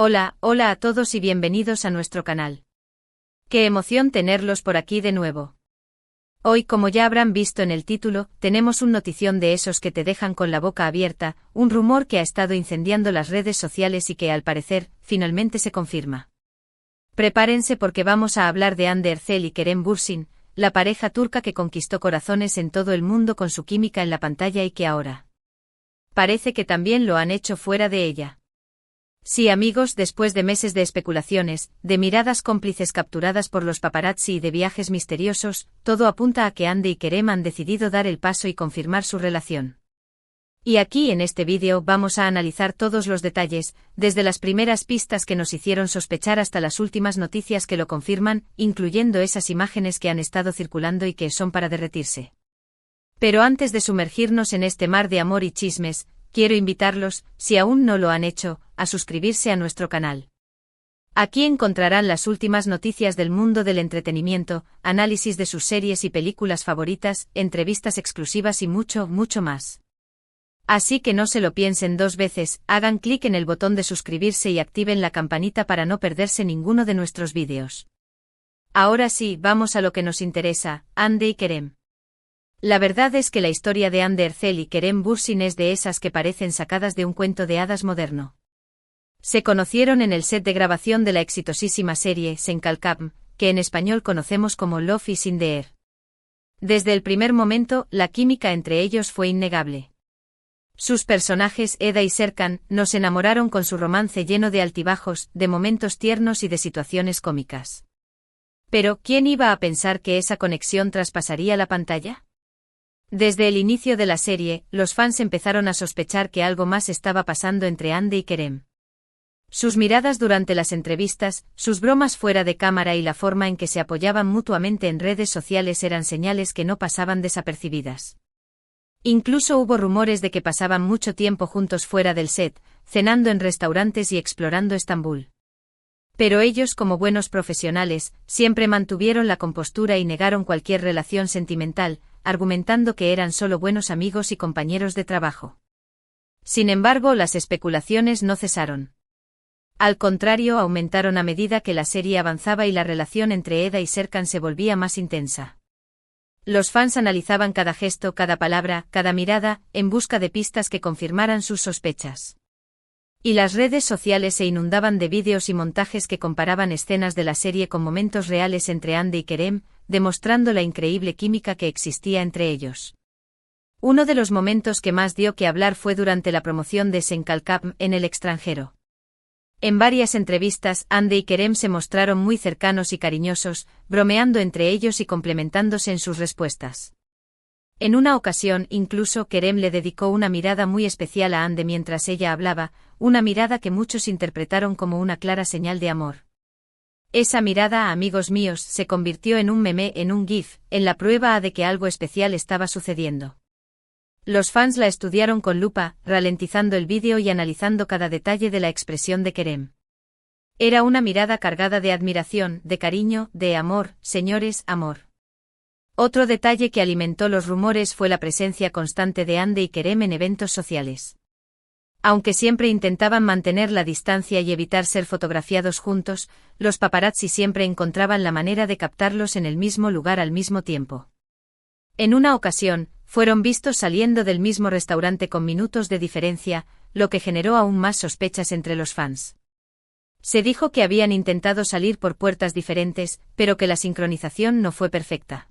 Hola a todos y bienvenidos a nuestro canal. Qué emoción tenerlos por aquí de nuevo. Hoy, como ya habrán visto en el título, tenemos un notición de esos que te dejan con la boca abierta, un rumor que ha estado incendiando las redes sociales y que, al parecer, finalmente se confirma. Prepárense porque vamos a hablar de Hande Erçel y Kerem Bürsin, la pareja turca que conquistó corazones en todo el mundo con su química en la pantalla y que ahora parece que también lo han hecho fuera de ella. Sí, amigos, después de meses de especulaciones, de miradas cómplices capturadas por los paparazzi y de viajes misteriosos, todo apunta a que Hande y Kerem han decidido dar el paso y confirmar su relación. Y aquí en este vídeo vamos a analizar todos los detalles, desde las primeras pistas que nos hicieron sospechar hasta las últimas noticias que lo confirman, incluyendo esas imágenes que han estado circulando y que son para derretirse. Pero antes de sumergirnos en este mar de amor y chismes, quiero invitarlos, si aún no lo han hecho, a suscribirse a nuestro canal. Aquí encontrarán las últimas noticias del mundo del entretenimiento, análisis de sus series y películas favoritas, entrevistas exclusivas y mucho más. Así que no se lo piensen dos veces, hagan clic en el botón de suscribirse y activen la campanita para no perderse ninguno de nuestros vídeos. Ahora sí, vamos a lo que nos interesa, Hande y Kerem. La verdad es que la historia de Hande Erçel y Kerem Bürsin es de esas que parecen sacadas de un cuento de hadas moderno. Se conocieron en el set de grabación de la exitosísima serie Sen Kalkam, que en español conocemos como Love is in the Air. Desde el primer momento, la química entre ellos fue innegable. Sus personajes, Eda y Serkan, nos enamoraron con su romance lleno de altibajos, de momentos tiernos y de situaciones cómicas. Pero, ¿quién iba a pensar que esa conexión traspasaría la pantalla? Desde el inicio de la serie, los fans empezaron a sospechar que algo más estaba pasando entre Hande y Kerem. Sus miradas durante las entrevistas, sus bromas fuera de cámara y la forma en que se apoyaban mutuamente en redes sociales eran señales que no pasaban desapercibidas. Incluso hubo rumores de que pasaban mucho tiempo juntos fuera del set, cenando en restaurantes y explorando Estambul. Pero ellos, como buenos profesionales, siempre mantuvieron la compostura y negaron cualquier relación sentimental, argumentando que eran solo buenos amigos y compañeros de trabajo. Sin embargo, las especulaciones no cesaron. Al contrario, aumentaron a medida que la serie avanzaba y la relación entre Eda y Serkan se volvía más intensa. Los fans analizaban cada gesto, cada palabra, cada mirada, en busca de pistas que confirmaran sus sospechas. Y las redes sociales se inundaban de vídeos y montajes que comparaban escenas de la serie con momentos reales entre Hande y Kerem, demostrando la increíble química que existía entre ellos. Uno de los momentos que más dio que hablar fue durante la promoción de Sen Kalkam en el extranjero. En varias entrevistas, Hande y Kerem se mostraron muy cercanos y cariñosos, bromeando entre ellos y complementándose en sus respuestas. En una ocasión, incluso, Kerem le dedicó una mirada muy especial a Hande mientras ella hablaba, una mirada que muchos interpretaron como una clara señal de amor. Esa mirada, amigos míos, se convirtió en un meme, en un GIF, en la prueba de que algo especial estaba sucediendo. Los fans la estudiaron con lupa, ralentizando el vídeo y analizando cada detalle de la expresión de Kerem. Era una mirada cargada de admiración, de cariño, de amor, señores, amor. Otro detalle que alimentó los rumores fue la presencia constante de Hande y Kerem en eventos sociales. Aunque siempre intentaban mantener la distancia y evitar ser fotografiados juntos, los paparazzi siempre encontraban la manera de captarlos en el mismo lugar al mismo tiempo. En una ocasión, fueron vistos saliendo del mismo restaurante con minutos de diferencia, lo que generó aún más sospechas entre los fans. Se dijo que habían intentado salir por puertas diferentes, pero que la sincronización no fue perfecta.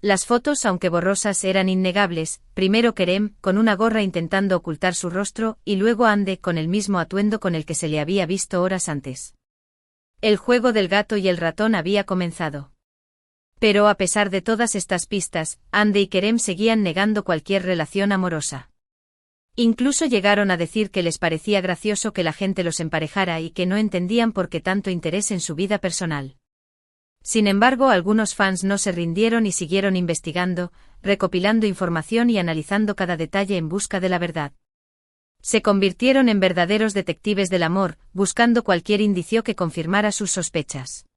Las fotos, aunque borrosas, eran innegables, primero Kerem, con una gorra intentando ocultar su rostro, y luego Hande, con el mismo atuendo con el que se le había visto horas antes. El juego del gato y el ratón había comenzado. Pero a pesar de todas estas pistas, Hande y Kerem seguían negando cualquier relación amorosa. Incluso llegaron a decir que les parecía gracioso que la gente los emparejara y que no entendían por qué tanto interés en su vida personal. Sin embargo, algunos fans no se rindieron y siguieron investigando, recopilando información y analizando cada detalle en busca de la verdad. Se convirtieron en verdaderos detectives del amor, buscando cualquier indicio que confirmara sus sospechas.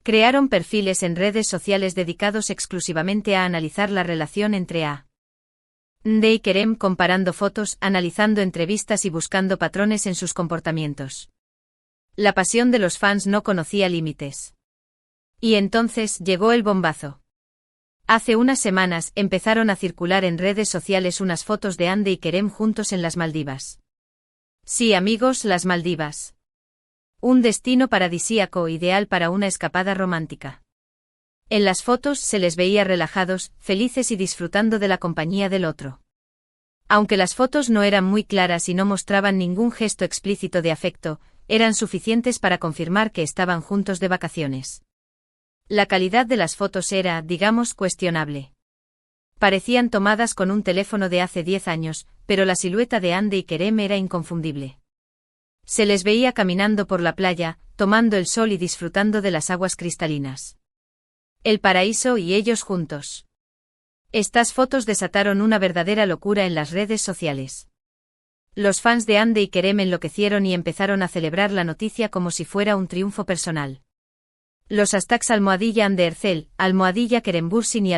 Crearon perfiles en redes sociales dedicados exclusivamente a analizar la relación entre Hande y Kerem, comparando fotos, analizando entrevistas y buscando patrones en sus comportamientos. La pasión de los fans no conocía límites. Y entonces llegó el bombazo. Hace unas semanas empezaron a circular en redes sociales unas fotos de Andy y Kerem juntos en las Maldivas. Sí, amigos, las Maldivas. Un destino paradisíaco ideal para una escapada romántica. En las fotos se les veía relajados, felices y disfrutando de la compañía del otro. Aunque las fotos no eran muy claras y no mostraban ningún gesto explícito de afecto, eran suficientes para confirmar que estaban juntos de vacaciones. La calidad de las fotos era, digamos, cuestionable. Parecían tomadas con un teléfono de hace 10 años, pero la silueta de Andy y Kerem era inconfundible. Se les veía caminando por la playa, tomando el sol y disfrutando de las aguas cristalinas. El paraíso y ellos juntos. Estas fotos desataron una verdadera locura en las redes sociales. Los fans de Andy y Kerem enloquecieron y empezaron a celebrar la noticia como si fuera un triunfo personal. Los hashtags @Andercel, @KeremBürsin y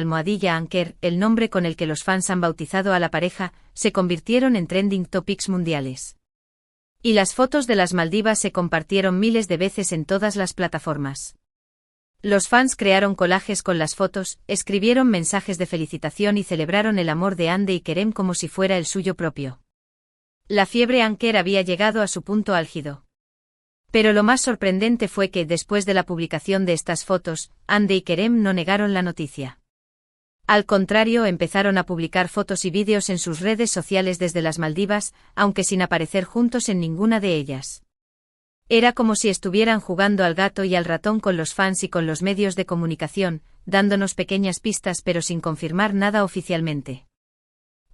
@Anker, el nombre con el que los fans han bautizado a la pareja, se convirtieron en trending topics mundiales. Y las fotos de las Maldivas se compartieron miles de veces en todas las plataformas. Los fans crearon collages con las fotos, escribieron mensajes de felicitación y celebraron el amor de Andy y Kerem como si fuera el suyo propio. La fiebre Anker había llegado a su punto álgido. Pero lo más sorprendente fue que, después de la publicación de estas fotos, Andy y Kerem no negaron la noticia. Al contrario, empezaron a publicar fotos y vídeos en sus redes sociales desde las Maldivas, aunque sin aparecer juntos en ninguna de ellas. Era como si estuvieran jugando al gato y al ratón con los fans y con los medios de comunicación, dándonos pequeñas pistas pero sin confirmar nada oficialmente.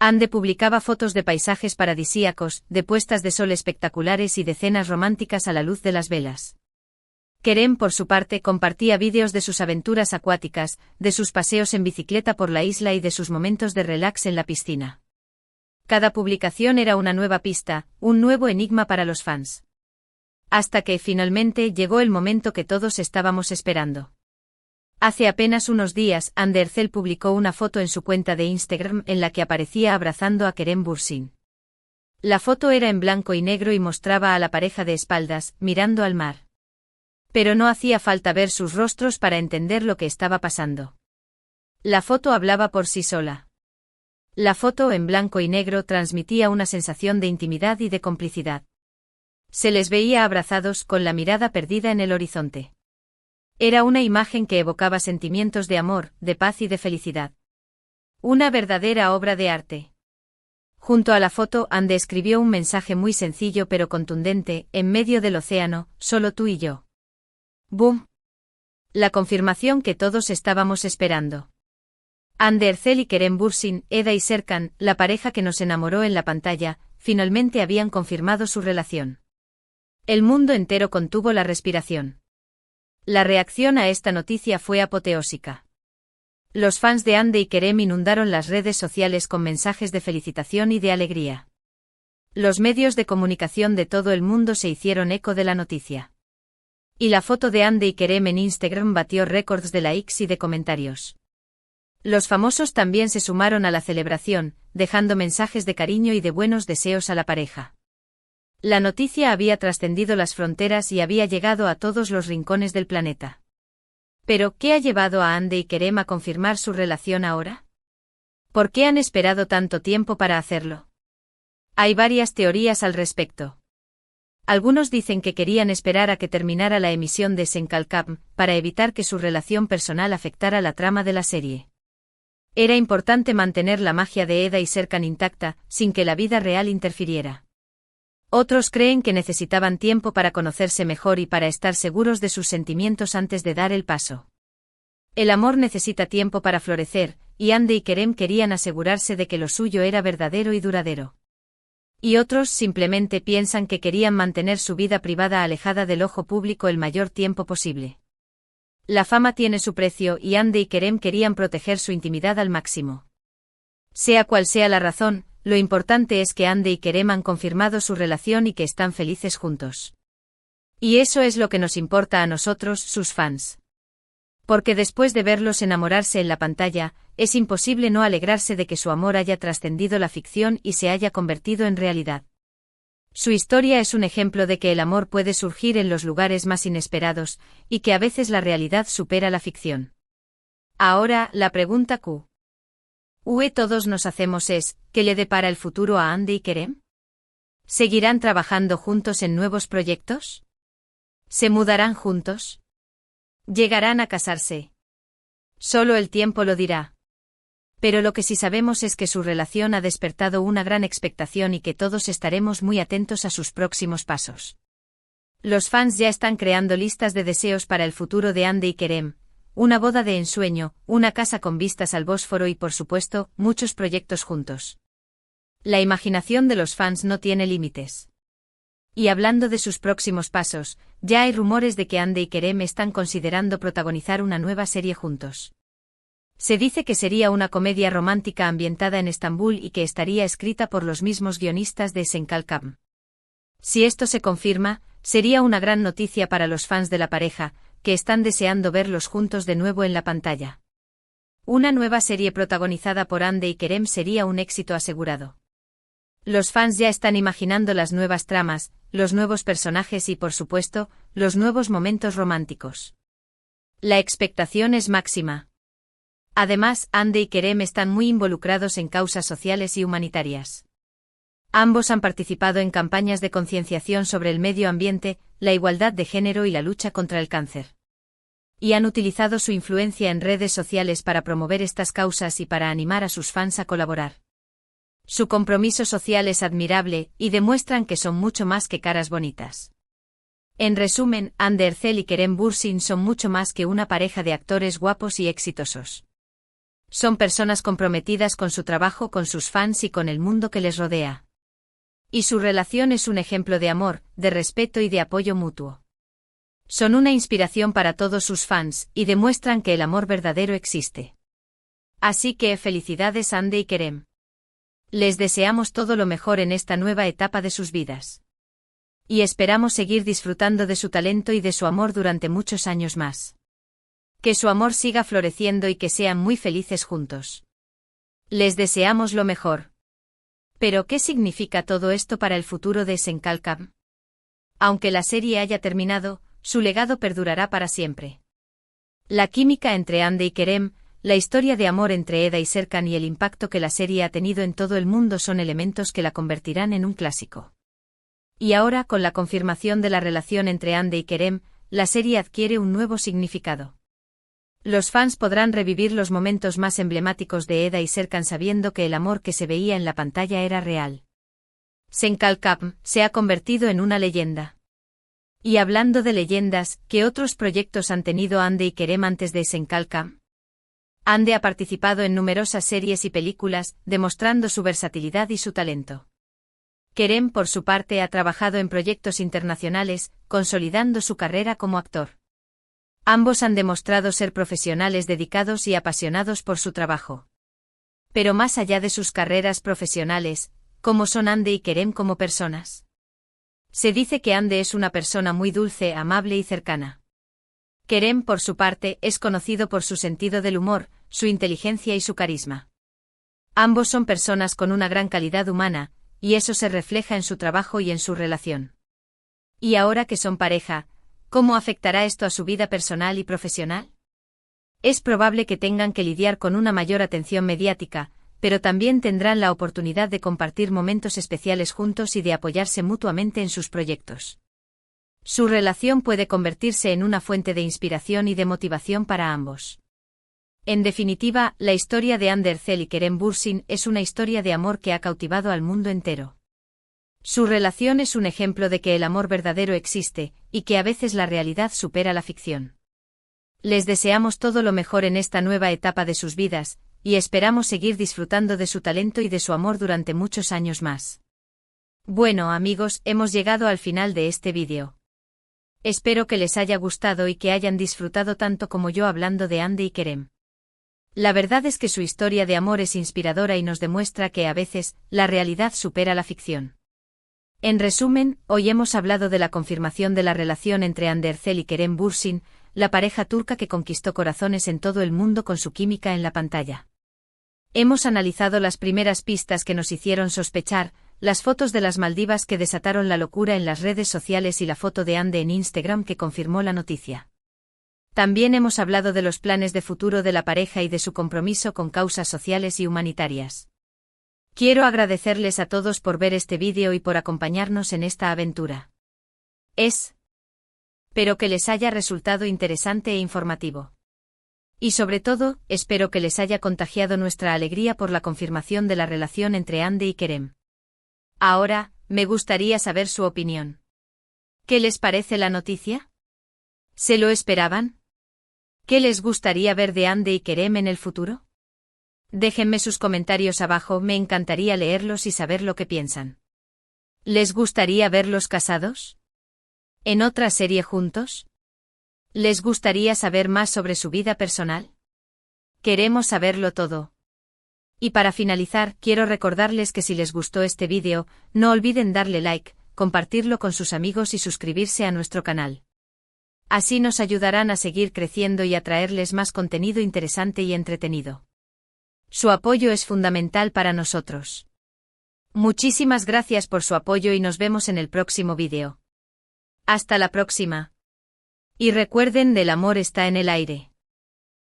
Andy publicaba fotos de paisajes paradisíacos, de puestas de sol espectaculares y de cenas románticas a la luz de las velas. Kerem, por su parte, compartía vídeos de sus aventuras acuáticas, de sus paseos en bicicleta por la isla y de sus momentos de relax en la piscina. Cada publicación era una nueva pista, un nuevo enigma para los fans. Hasta que, finalmente, llegó el momento que todos estábamos esperando. Hace apenas unos días, Andercel publicó una foto en su cuenta de Instagram en la que aparecía abrazando a Kerem Bürsin. La foto era en blanco y negro y mostraba a la pareja de espaldas, mirando al mar. Pero no hacía falta ver sus rostros para entender lo que estaba pasando. La foto hablaba por sí sola. La foto en blanco y negro transmitía una sensación de intimidad y de complicidad. Se les veía abrazados con la mirada perdida en el horizonte. Era una imagen que evocaba sentimientos de amor, de paz y de felicidad. Una verdadera obra de arte. Junto a la foto, Andy escribió un mensaje muy sencillo pero contundente: en medio del océano, solo tú y yo. ¡Boom! La confirmación que todos estábamos esperando. Andercel y Kerem Bürsin, Eda y Serkan, la pareja que nos enamoró en la pantalla, finalmente habían confirmado su relación. El mundo entero contuvo la respiración. La reacción a esta noticia fue apoteósica. Los fans de Andy y Kerem inundaron las redes sociales con mensajes de felicitación y de alegría. Los medios de comunicación de todo el mundo se hicieron eco de la noticia. Y la foto de Andy y Kerem en Instagram batió récords de likes y de comentarios. Los famosos también se sumaron a la celebración, dejando mensajes de cariño y de buenos deseos a la pareja. La noticia había trascendido las fronteras y había llegado a todos los rincones del planeta. Pero, ¿qué ha llevado a Andy y Kerem a confirmar su relación ahora? ¿Por qué han esperado tanto tiempo para hacerlo? Hay varias teorías al respecto. Algunos dicen que querían esperar a que terminara la emisión de Senkalkam, para evitar que su relación personal afectara la trama de la serie. Era importante mantener la magia de Eda y Serkan intacta, sin que la vida real interfiriera. Otros creen que necesitaban tiempo para conocerse mejor y para estar seguros de sus sentimientos antes de dar el paso. El amor necesita tiempo para florecer, y Andy y Kerem querían asegurarse de que lo suyo era verdadero y duradero. Y otros simplemente piensan que querían mantener su vida privada alejada del ojo público el mayor tiempo posible. La fama tiene su precio y Andy y Kerem querían proteger su intimidad al máximo. Sea cual sea la razón, lo importante es que Andy y Kerem han confirmado su relación y que están felices juntos. Y eso es lo que nos importa a nosotros, sus fans. Porque después de verlos enamorarse en la pantalla, es imposible no alegrarse de que su amor haya trascendido la ficción y se haya convertido en realidad. Su historia es un ejemplo de que el amor puede surgir en los lugares más inesperados, y que a veces la realidad supera la ficción. Ahora, la pregunta todos nos hacemos es, ¿qué le depara el futuro a Andy y Kerem? ¿Seguirán trabajando juntos en nuevos proyectos? ¿Se mudarán juntos? ¿Llegarán a casarse? Solo el tiempo lo dirá. Pero lo que sí sabemos es que su relación ha despertado una gran expectación y que todos estaremos muy atentos a sus próximos pasos. Los fans ya están creando listas de deseos para el futuro de Andy y Kerem, una boda de ensueño, una casa con vistas al Bósforo y por supuesto, muchos proyectos juntos. La imaginación de los fans no tiene límites. Y hablando de sus próximos pasos, ya hay rumores de que Andy y Kerem están considerando protagonizar una nueva serie juntos. Se dice que sería una comedia romántica ambientada en Estambul y que estaría escrita por los mismos guionistas de Senkalkam. Si esto se confirma, sería una gran noticia para los fans de la pareja, que están deseando verlos juntos de nuevo en la pantalla. Una nueva serie protagonizada por Andy y Kerem sería un éxito asegurado. Los fans ya están imaginando las nuevas tramas, los nuevos personajes y, por supuesto, los nuevos momentos románticos. La expectación es máxima. Además, Andy y Kerem están muy involucrados en causas sociales y humanitarias. Ambos han participado en campañas de concienciación sobre el medio ambiente, la igualdad de género y la lucha contra el cáncer. Y han utilizado su influencia en redes sociales para promover estas causas y para animar a sus fans a colaborar. Su compromiso social es admirable, y demuestran que son mucho más que caras bonitas. En resumen, Andy Ercel y Kerem Bürsin son mucho más que una pareja de actores guapos y exitosos. Son personas comprometidas con su trabajo, con sus fans y con el mundo que les rodea. Y su relación es un ejemplo de amor, de respeto y de apoyo mutuo. Son una inspiración para todos sus fans, y demuestran que el amor verdadero existe. Así que felicidades Andy y Kerem. Les deseamos todo lo mejor en esta nueva etapa de sus vidas. Y esperamos seguir disfrutando de su talento y de su amor durante muchos años más. Que su amor siga floreciendo y que sean muy felices juntos. Les deseamos lo mejor. Pero ¿qué significa todo esto para el futuro de Senkalkam? Aunque la serie haya terminado, su legado perdurará para siempre. La química entre Andy y Kerem, la historia de amor entre Eda y Serkan y el impacto que la serie ha tenido en todo el mundo son elementos que la convertirán en un clásico. Y ahora, con la confirmación de la relación entre Andy y Kerem, la serie adquiere un nuevo significado. Los fans podrán revivir los momentos más emblemáticos de Eda y Serkan sabiendo que el amor que se veía en la pantalla era real. Senkalkam se ha convertido en una leyenda. Y hablando de leyendas, ¿qué otros proyectos han tenido Andy y Kerem antes de Senkalkam? Andy ha participado en numerosas series y películas, demostrando su versatilidad y su talento. Kerem, por su parte, ha trabajado en proyectos internacionales, consolidando su carrera como actor. Ambos han demostrado ser profesionales dedicados y apasionados por su trabajo. Pero más allá de sus carreras profesionales, ¿cómo son Andy y Kerem como personas? Se dice que Andy es una persona muy dulce, amable y cercana. Kerem, por su parte, es conocido por su sentido del humor, su inteligencia y su carisma. Ambos son personas con una gran calidad humana, y eso se refleja en su trabajo y en su relación. Y ahora que son pareja, ¿cómo afectará esto a su vida personal y profesional? Es probable que tengan que lidiar con una mayor atención mediática, pero también tendrán la oportunidad de compartir momentos especiales juntos y de apoyarse mutuamente en sus proyectos. Su relación puede convertirse en una fuente de inspiración y de motivación para ambos. En definitiva, la historia de Andy Ercel y Kerem Bürsin es una historia de amor que ha cautivado al mundo entero. Su relación es un ejemplo de que el amor verdadero existe, y que a veces la realidad supera la ficción. Les deseamos todo lo mejor en esta nueva etapa de sus vidas, y esperamos seguir disfrutando de su talento y de su amor durante muchos años más. Bueno amigos, hemos llegado al final de este vídeo. Espero que les haya gustado y que hayan disfrutado tanto como yo hablando de Andy y Kerem. La verdad es que su historia de amor es inspiradora y nos demuestra que a veces, la realidad supera la ficción. En resumen, hoy hemos hablado de la confirmación de la relación entre Andy Ercel y Kerem Bürsin, la pareja turca que conquistó corazones en todo el mundo con su química en la pantalla. Hemos analizado las primeras pistas que nos hicieron sospechar, las fotos de las Maldivas que desataron la locura en las redes sociales y la foto de Ande en Instagram que confirmó la noticia. También hemos hablado de los planes de futuro de la pareja y de su compromiso con causas sociales y humanitarias. Quiero agradecerles a todos por ver este vídeo y por acompañarnos en esta aventura. Espero que les haya resultado interesante e informativo. Y sobre todo, espero que les haya contagiado nuestra alegría por la confirmación de la relación entre Ande y Kerem. Ahora, me gustaría saber su opinión. ¿Qué les parece la noticia? ¿Se lo esperaban? ¿Qué les gustaría ver de Ande y Kerem en el futuro? Déjenme sus comentarios abajo, me encantaría leerlos y saber lo que piensan. ¿Les gustaría verlos casados? ¿En otra serie juntos? ¿Les gustaría saber más sobre su vida personal? Queremos saberlo todo. Y para finalizar, quiero recordarles que si les gustó este vídeo, no olviden darle like, compartirlo con sus amigos y suscribirse a nuestro canal. Así nos ayudarán a seguir creciendo y a traerles más contenido interesante y entretenido. Su apoyo es fundamental para nosotros. Muchísimas gracias por su apoyo y nos vemos en el próximo vídeo. Hasta la próxima. Y recuerden, el amor está en el aire.